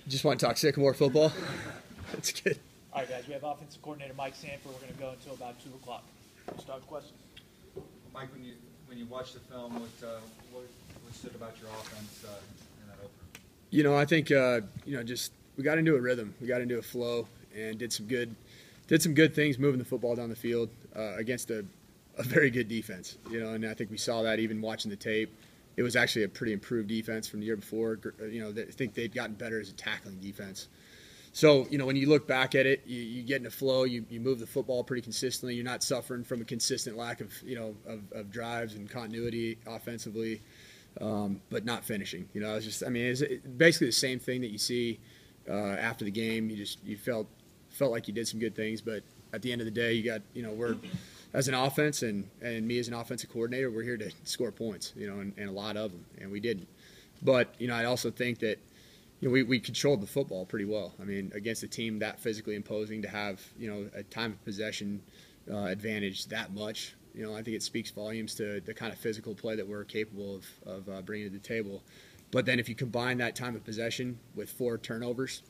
Just want to talk Sycamore football? That's good. All right, guys, we have offensive coordinator Mike Sanford. We're going to go until about 2 o'clock. Start questions. Mike, when you watch the film, what stood about your offense in that opener? I think just we got into a rhythm, we got into a flow, and did some good things moving the football down the field against a very good defense. And I think we saw that even watching the tape. It was actually a pretty improved defense from the year before. I think they'd gotten better as a tackling defense. So, when you look back at it, you get in a flow, you move the football pretty consistently. You're not suffering from a consistent lack of of drives and continuity offensively, but not finishing. It's basically the same thing that you see after the game. You felt like you did some good things, but at the end of the day, you got, we're, as an offense and me as an offensive coordinator, we're here to score points, and a lot of them, and we didn't. But, I also think that, we controlled the football pretty well. Against a team that physically imposing, to have, a time of possession advantage that much, I think it speaks volumes to the kind of physical play that we're capable of bringing to the table. But then if you combine that time of possession with 4 turnovers,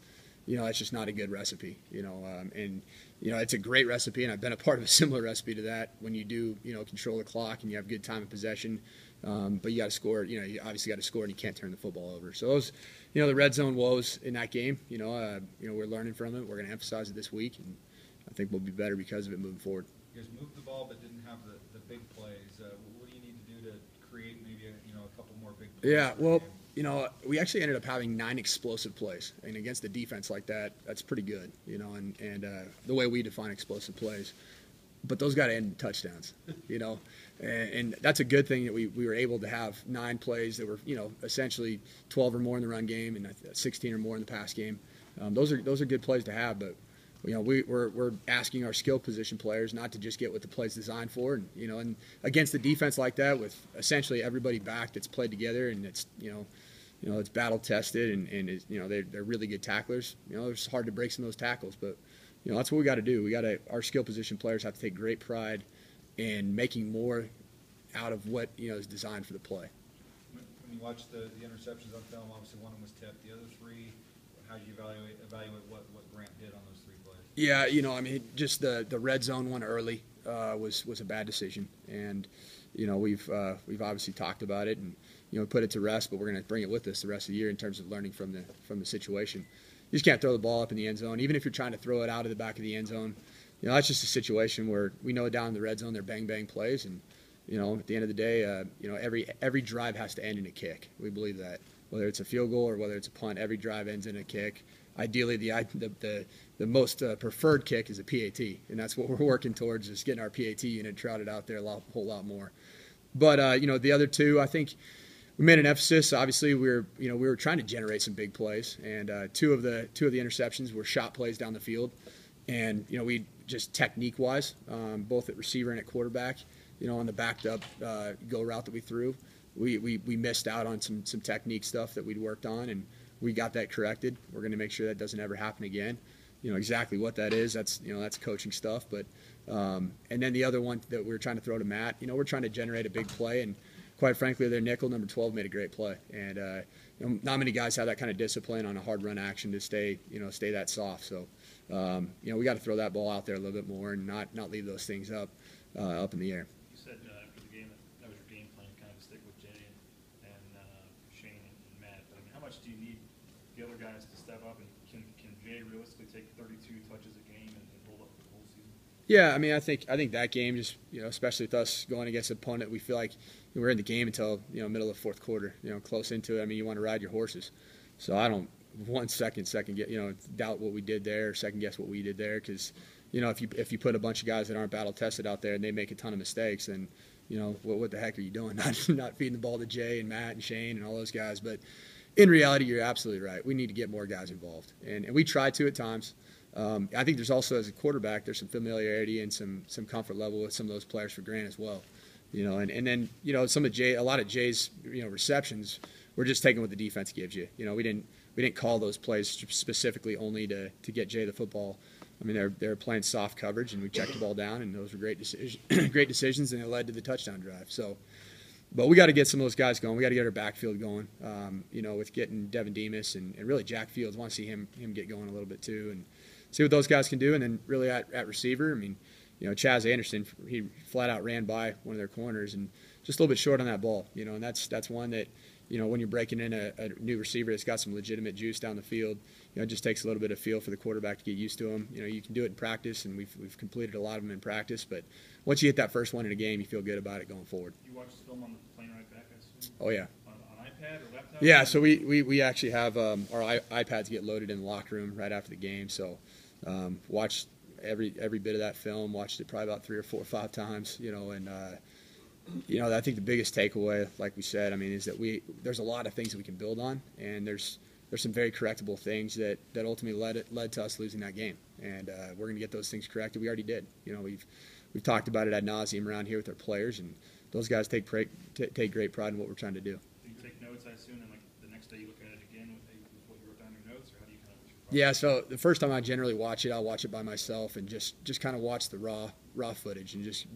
it's just not a good recipe, and it's a great recipe, and I've been a part of a similar recipe to that when you do, control the clock and you have good time of possession, but you got to score, you obviously got to score and you can't turn the football over. So those, the red zone woes in that game, we're learning from it. We're going to emphasize it this week, and I think we'll be better because of it moving forward. You guys moved the ball but didn't have the big plays. What do you need to do to create maybe a couple more big plays? Yeah, well, we actually ended up having 9 explosive plays, and against a defense like that, that's pretty good, and the way we define explosive plays. But those got to end in touchdowns, and that's a good thing that we were able to have 9 plays that were, essentially 12 or more in the run game and 16 or more in the pass game. Those are good plays to have, but we're asking our skill position players not to just get what the play's designed for, and and against a defense like that with essentially everybody back that's played together and it's it's battle tested and it's, they're really good tacklers. It's hard to break some of those tackles, but that's what we got to do. Our skill position players have to take great pride in making more out of what is designed for the play. When you watch the interceptions on film, obviously one of them was tipped. The other 3, how do you evaluate what Grant did on those 3 plays? Yeah, just the red zone one early was a bad decision, and we've obviously talked about it and put it to rest, but we're going to bring it with us the rest of the year in terms of learning from the situation. You just can't throw the ball up in the end zone, even if you're trying to throw it out of the back of the end zone. That's just a situation where we know down in the red zone they're bang plays, and at the end of the day, every drive has to end in a kick. We believe that, whether it's a field goal or whether it's a punt, every drive ends in a kick. Ideally, the most preferred kick is a PAT, and that's what we're working towards, is getting our PAT unit trotted out there a whole lot more. But the other 2, I think we made an emphasis. Obviously, we were trying to generate some big plays, and 2 of the interceptions were shot plays down the field, and we just technique-wise, both at receiver and at quarterback, on the backed up go route that we threw, we missed out on some technique stuff that we'd worked on, and we got that corrected. We're going to make sure that doesn't ever happen again. Exactly what that is, that's coaching stuff. But and then the other one that we were trying to throw to Matt, we're trying to generate a big play, and quite frankly, their nickel number 12 made a great play, and not many guys have that kind of discipline on a hard run action to stay that soft. So we got to throw that ball out there a little bit more and not leave those things up in the air. You said after the game that was your game plan, kind of stick with Jay and Shane and Matt. But how much do you need the other guys to step up, and can Jay realistically take 32 touches a game and hold up for the whole season? Yeah, I think that game, just especially with us going against an opponent, we feel like we're in the game until middle of the 4th quarter, close into it. You want to ride your horses, so I don't doubt what we did there, or second guess what we did there, because if you put a bunch of guys that aren't battle tested out there and they make a ton of mistakes, then what the heck are you doing? Not feeding the ball to Jay and Matt and Shane and all those guys. But in reality, you're absolutely right. We need to get more guys involved, and we try to at times. I think there's also, as a quarterback, there's some familiarity and some comfort level with some of those players for Grant as well. And then a lot of Jay's receptions were just taking what the defense gives you. We didn't call those plays specifically only to get Jay the football. They're playing soft coverage, and we checked the ball down, and those were great decisions, and it led to the touchdown drive. So, But we got to get some of those guys going. We got to get our backfield going. With getting Devin Demas and really Jack Fields. Want to see him get going a little bit too, and see what those guys can do. And then really at receiver, I mean, Chaz Anderson, he flat out ran by one of their corners and just a little bit short on that ball. And that's one that, when you're breaking in a new receiver that's got some legitimate juice down the field, it just takes a little bit of feel for the quarterback to get used to him. You can do it in practice, and we've completed a lot of them in practice. But once you hit that first one in a game, you feel good about it going forward. You watched the film on the plane right back, I assume? Oh, yeah. On iPad or laptop? Yeah, so we actually have our iPads get loaded in the locker room right after the game. So watched every bit of that film, watched it probably about 3 or 4 or 5 times, and I think the biggest takeaway, like we said, I mean, is that there's a lot of things that we can build on, and there's some very correctable things that ultimately led to us losing that game, and we're going to get those things corrected. We already did. We've talked about it ad nauseum around here with our players, and those guys take great pride in what we're trying to do. Do you take notes, I assume, and like the next day you look at it again with what you wrote down in your notes, or how do you kind of? Yeah, so the first time I generally watch it, I'll watch it by myself and just kind of watch the raw footage and just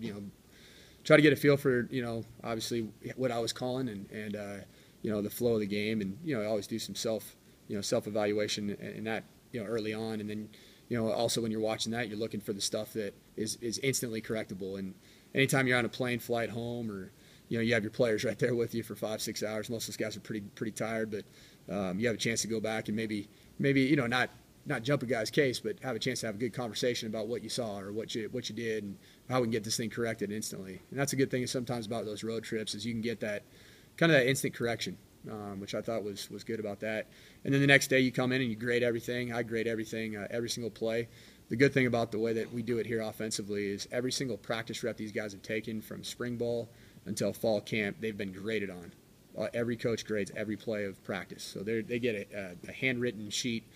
try to get a feel for obviously what I was calling and the flow of the game, and I always do some self evaluation in that early on, and then also when you're watching that, you're looking for the stuff that is instantly correctable. And anytime you're on a plane flight home, or you have your players right there with you for 5-6 hours, most of those guys are pretty tired, but you have a chance to go back and maybe not jump a guy's case, but have a chance to have a good conversation about what you saw or what you did and how we can get this thing corrected instantly. And that's a good thing sometimes about those road trips, is you can get that kind of that instant correction, which I thought was good about that. And then the next day you come in and you grade everything. I grade everything, every single play. The good thing about the way that we do it here offensively is every single practice rep these guys have taken from spring ball until fall camp, they've been graded on. Every coach grades every play of practice. So they get a handwritten sheet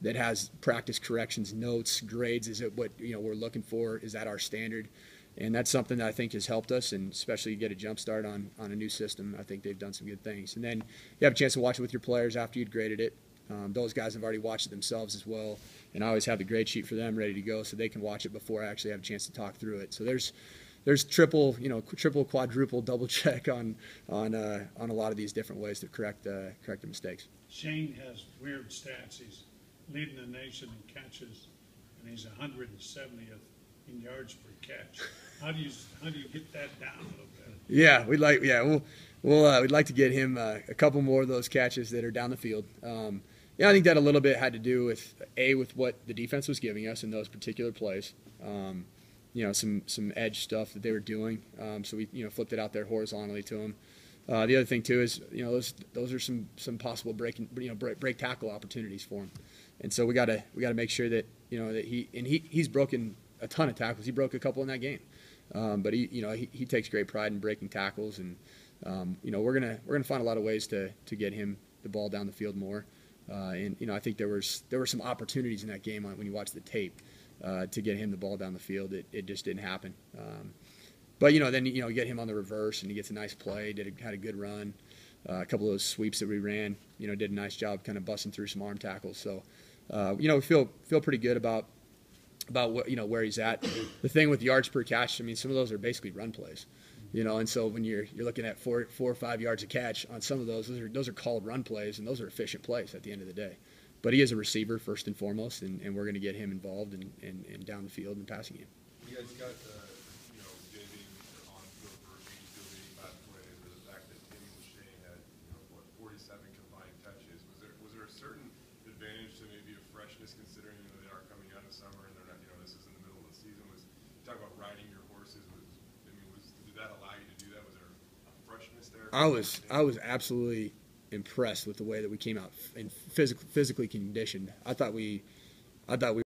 that has practice corrections, notes, grades. Is it what we're looking for? Is that our standard? And that's something that I think has helped us, and especially get a jump start on a new system. I think they've done some good things. And then you have a chance to watch it with your players after you'd graded it. Those guys have already watched it themselves as well, and I always have the grade sheet for them ready to go so they can watch it before I actually have a chance to talk through it. So there's triple, quadruple, double check on a lot of these different ways to correct the mistakes. Shane has weird stats. He's leading the nation in catches, and he's 170th in yards per catch. How do you get that down a little bit? Yeah, we'd like to get him a couple more of those catches that are down the field. I think that a little bit had to do with what the defense was giving us in those particular plays. Some edge stuff that they were doing. So we flipped it out there horizontally to him. The other thing too is those are some possible break tackle opportunities for him. And so we got to make sure that that he's broken a ton of tackles. He broke a couple in that game, but he takes great pride in breaking tackles, and we're gonna find a lot of ways to get him the ball down the field more. And I think there were some opportunities in that game when you watch the tape to get him the ball down the field. It just didn't happen. But then get him on the reverse, and he gets a nice play. Had a good run. A couple of those sweeps that we ran, did a nice job kind of busting through some arm tackles. So, we feel pretty good about what, where he's at. The thing with yards per catch, I mean, some of those are basically run plays, and so when you're looking at 4 or 5 yards a catch on some of those are called run plays, and those are efficient plays at the end of the day. But he is a receiver first and foremost, and we're going to get him involved and down the field and passing him. You guys got Jay being on field for 85 plays, or the fact that Timmy Lachey had 47 combined touches. Was there a certain advantage to maybe a freshness, considering they are coming out of summer and they're not this is in the middle of the season? You talk about riding your horses. Did that allow you to do that? Was there a freshness there? I was absolutely impressed with the way that we came out and physically conditioned. I thought we